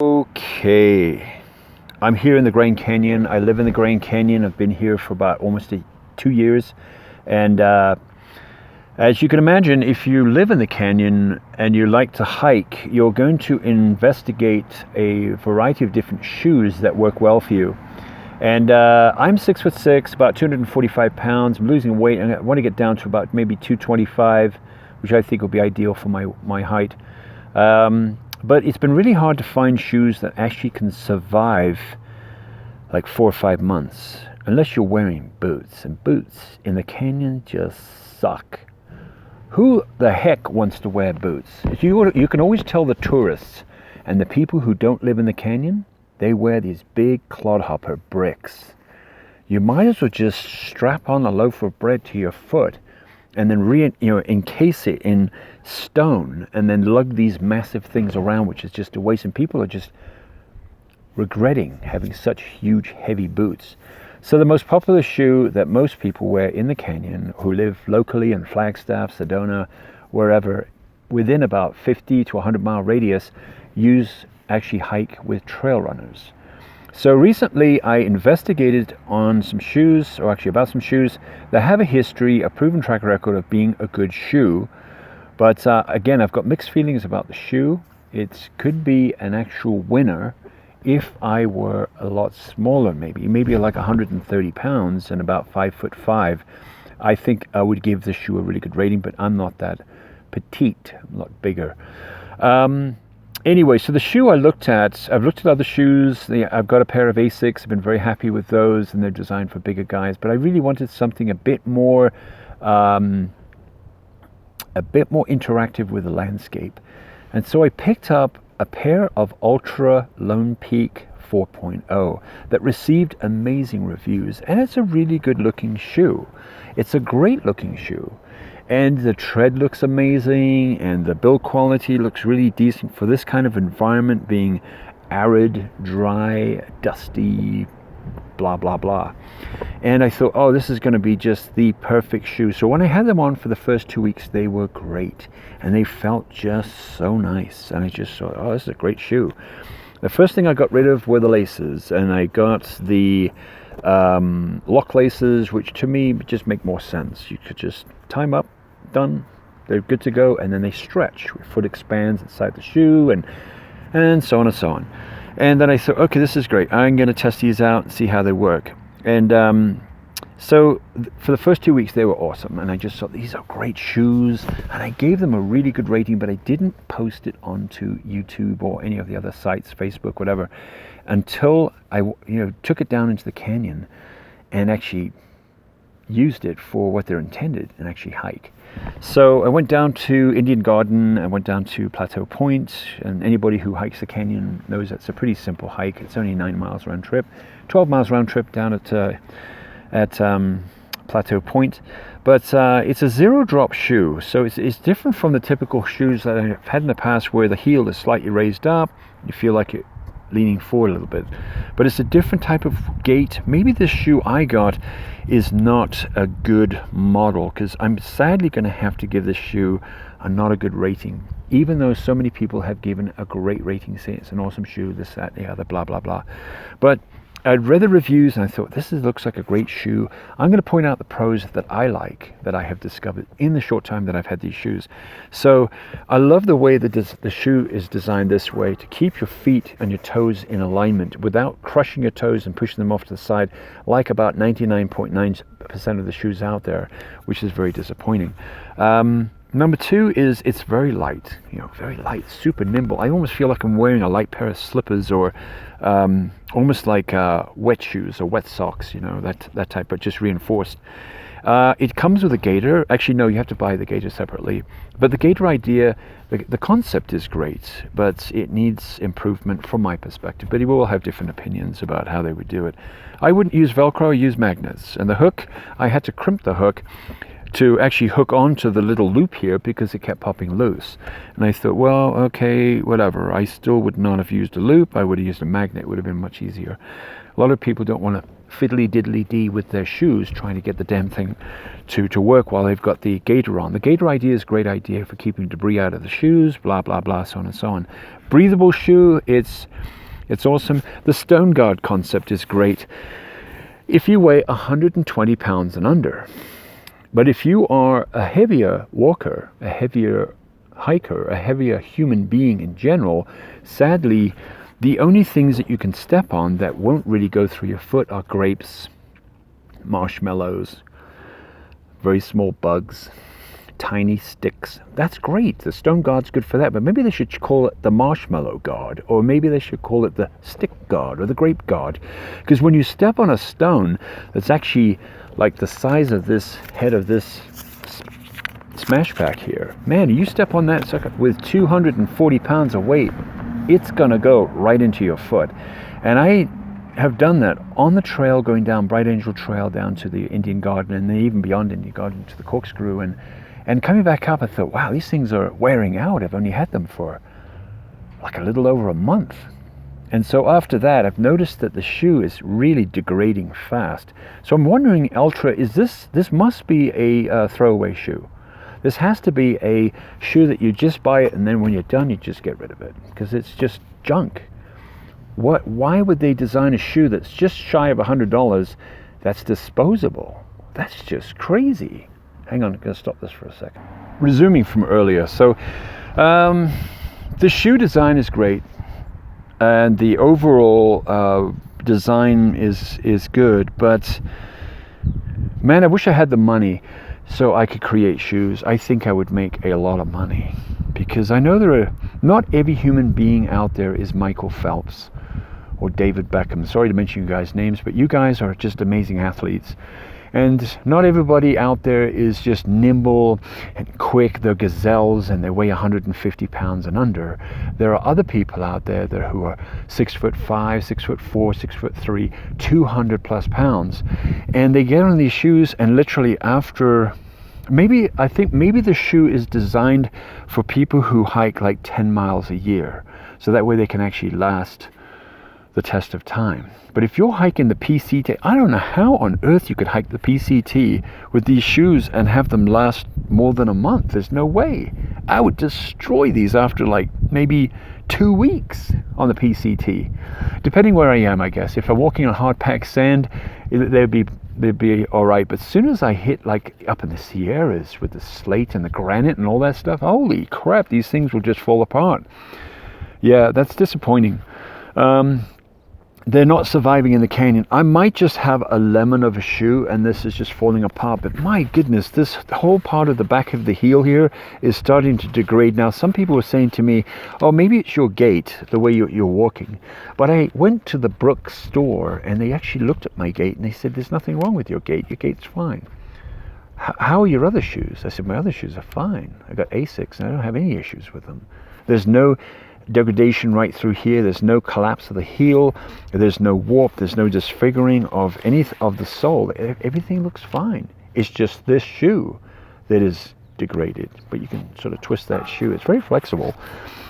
Okay, I'm here in the Grand Canyon. I live in the Grand Canyon. I've been here for about almost 2 years. And as you can imagine, if you live in the canyon and you like to hike, you're going to investigate a variety of different shoes that work well for you. And I'm 6'6", about 245 pounds. I'm losing weight. I want to get down to about maybe 225, which I think will be ideal for my height. But it's been really hard to find shoes that actually can survive like 4 or 5 months, unless you're wearing boots. And boots in the canyon just suck. Who the heck wants to wear boots? You can always tell the tourists and the people who don't live in the canyon, they wear these big clodhopper bricks. You might as well just strap on a loaf of bread to your foot and then encase it in stone and then lug these massive things around, which is just a waste. And people are just regretting having such huge, heavy boots. So the most popular shoe that most people wear in the canyon who live locally in Flagstaff, Sedona, wherever, within about 50 to 100 mile radius, actually hike with trail runners. So recently I investigated on some shoes, or actually about some shoes that have a history, a proven track record of being a good shoe. But again, I've got mixed feelings about the shoe. It could be an actual winner if I were a lot smaller, maybe like 130 pounds and about 5'5". I think I would give the shoe a really good rating, but I'm not that petite, I'm a lot bigger. Anyway, so the shoe I've looked at other shoes. I've got a pair of Asics. I've been very happy with those, and they're designed for bigger guys. But I really wanted something a bit more interactive with the landscape. And so I picked up a pair of Ultra Lonepeak 4.0 that received amazing reviews. And it's a really good looking shoe. It's a great looking shoe. And the tread looks amazing, and the build quality looks really decent for this kind of environment, being arid, dry, dusty, blah, blah, blah. And I thought, oh, this is going to be just the perfect shoe. So when I had them on for the first 2 weeks, they were great. And they felt just so nice. And I just thought, oh, this is a great shoe. The first thing I got rid of were the laces. And I got the lock laces, which to me just make more sense. You could just tie them up. Done, they're good to go, and then they stretch. Your foot expands inside the shoe, and so on and so on. And then I thought, okay, this is great. I'm going to test these out and see how they work. And so for the first 2 weeks, they were awesome, and I just thought these are great shoes, and I gave them a really good rating, but I didn't post it onto YouTube or any of the other sites, Facebook, whatever, until I took it down into the canyon and actually used it for what they're intended and actually hike. So I went down to Indian Garden, I went down to Plateau Point, and anybody who hikes the canyon knows that's a pretty simple hike. It's only 9 miles round trip, 12 miles round trip down at Plateau Point. But it's a zero drop shoe, so it's different from the typical shoes that I've had in the past where the heel is slightly raised up, you feel like it leaning forward a little bit, but it's a different type of gait. Maybe this shoe I got is not a good model, because I'm sadly going to have to give this shoe not a good rating, even though so many people have given a great rating, saying it's an awesome shoe, this, that, the other, blah, blah, blah. But I'd read the reviews and I thought, looks like a great shoe. I'm going to point out the pros that I like, that I have discovered in the short time that I've had these shoes. So I love the way that the shoe is designed this way, to keep your feet and your toes in alignment without crushing your toes and pushing them off to the side, like about 99.9% of the shoes out there, which is very disappointing. Number two is it's very light, very light, super nimble. I almost feel like I'm wearing a light pair of slippers, or almost like wet shoes or wet socks, that type, but just reinforced. It comes with a gaiter. Actually, no, you have to buy the gaiter separately. But the gaiter idea, the concept is great, but it needs improvement from my perspective. But people will have different opinions about how they would do it. I wouldn't use Velcro, I use magnets. And the hook, I had to crimp the hook to actually hook onto the little loop here because it kept popping loose. And I thought, well, okay, whatever. I still would not have used a loop. I would have used a magnet. It would have been much easier. A lot of people don't want to fiddly diddly dee with their shoes trying to get the damn thing to work while they've got the gaiter on. The gaiter idea is a great idea for keeping debris out of the shoes, blah, blah, blah, so on and so on. breathable shoe. It's awesome. The Stone Guard concept is great if you weigh 120 pounds and under. But if you are a heavier walker, a heavier hiker, a heavier human being in general, sadly, the only things that you can step on that won't really go through your foot are grapes, marshmallows, very small bugs, tiny sticks. That's great. The Stone Guard's good for that, but maybe they should call it the Marshmallow Guard, or maybe they should call it the Stick Guard or the Grape Guard, because when you step on a stone that's actually like the size of this head of this smash pack here, man, you step on that sucker with 240 pounds of weight, it's gonna go right into your foot. And I have done that on the trail, going down Bright Angel Trail down to the Indian Garden, and then even beyond Indian Garden to the Corkscrew, and coming back up, I thought, wow, these things are wearing out. I've only had them for like a little over a month. And so after that, I've noticed that the shoe is really degrading fast. So I'm wondering, Altra, is this must be a throwaway shoe. This has to be a shoe that you just buy it, and then when you're done, you just get rid of it, because it's just junk. Why would they design a shoe that's just shy of $100 that's disposable? That's just crazy. Hang on, I'm going to stop this for a second. Resuming from earlier, so the shoe design is great, and the overall design is good, but man, I wish I had the money so I could create shoes. I think I would make a lot of money, because I know not every human being out there is Michael Phelps or David Beckham. Sorry to mention you guys' names, but you guys are just amazing athletes. And not everybody out there is just nimble and quick. They're gazelles and they weigh 150 pounds and under. There are other people out there who are 6'5", 6'4", 6'3", 200 plus pounds. And they get on these shoes, and literally after, I think maybe the shoe is designed for people who hike like 10 miles a year. So that way they can actually last the test of time. But if you're hiking the PCT, I don't know how on earth you could hike the PCT with these shoes and have them last more than a month. There's no way. I would destroy these after like maybe 2 weeks on the PCT, depending where I am, I guess. If I'm walking on hard packed sand, they'd be all right. But as soon as I hit like up in the Sierras with the slate and the granite and all that stuff, holy crap, these things will just fall apart. Yeah, that's disappointing. They're not surviving in the canyon. I might just have a lemon of a shoe and this is just falling apart, but my goodness, this whole part of the back of the heel here is starting to degrade. Now, some people were saying to me, oh, maybe it's your gait, the way you're walking. But I went to the Brooks store and they actually looked at my gait and they said, there's nothing wrong with your gait. Your gait's fine. How are your other shoes? I said, my other shoes are fine. I got Asics and I don't have any issues with them. There's no degradation right through here. There's no collapse of the heel. There's no warp. There's no disfiguring of any of the sole. Everything looks fine. It's just this shoe that is degraded. But you can sort of twist that shoe. It's very flexible.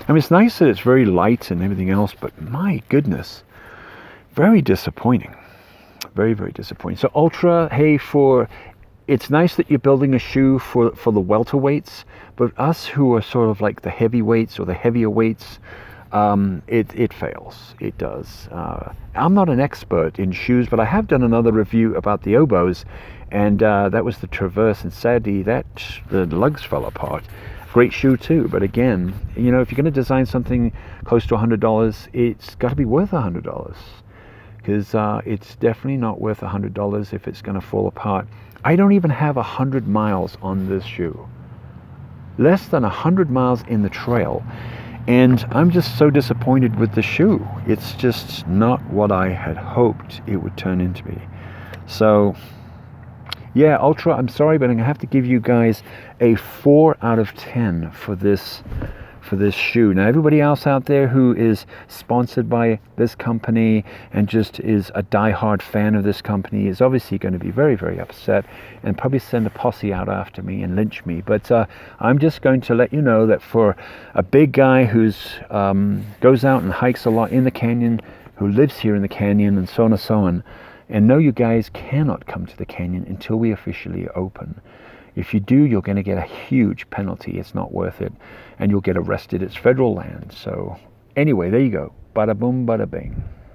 I mean, it's nice that it's very light and everything else, but my goodness, very disappointing. Very, very disappointing. So Ultra, hey, it's nice that you're building a shoe for the welterweights, but us who are sort of like the heavyweights or the heavier weights, it fails. It does. I'm not an expert in shoes, but I have done another review about the Obos, and that was the Traverse, and sadly the lugs fell apart. Great shoe too, but again, you know, if you're going to design something close to $100, it's got to be worth $100, because it's definitely not worth $100 if it's going to fall apart. I don't even have 100 miles on this shoe. Less than 100 miles in the trail. And I'm just so disappointed with the shoe. It's just not what I had hoped it would turn into be. So, yeah, Ultra, I'm sorry, but I'm going to have to give you guys a 4 out of 10 for this shoe. Now, everybody else out there who is sponsored by this company and just is a die-hard fan of this company is obviously going to be very, very upset and probably send a posse out after me and lynch me. But I'm just going to let you know that for a big guy who's goes out and hikes a lot in the canyon, who lives here in the canyon, and so on and so on, and no, you guys cannot come to the canyon until we officially open. If you do, you're going to get a huge penalty. It's not worth it. And you'll get arrested. It's federal land. So Anyway, there you go. Bada boom, bada bing.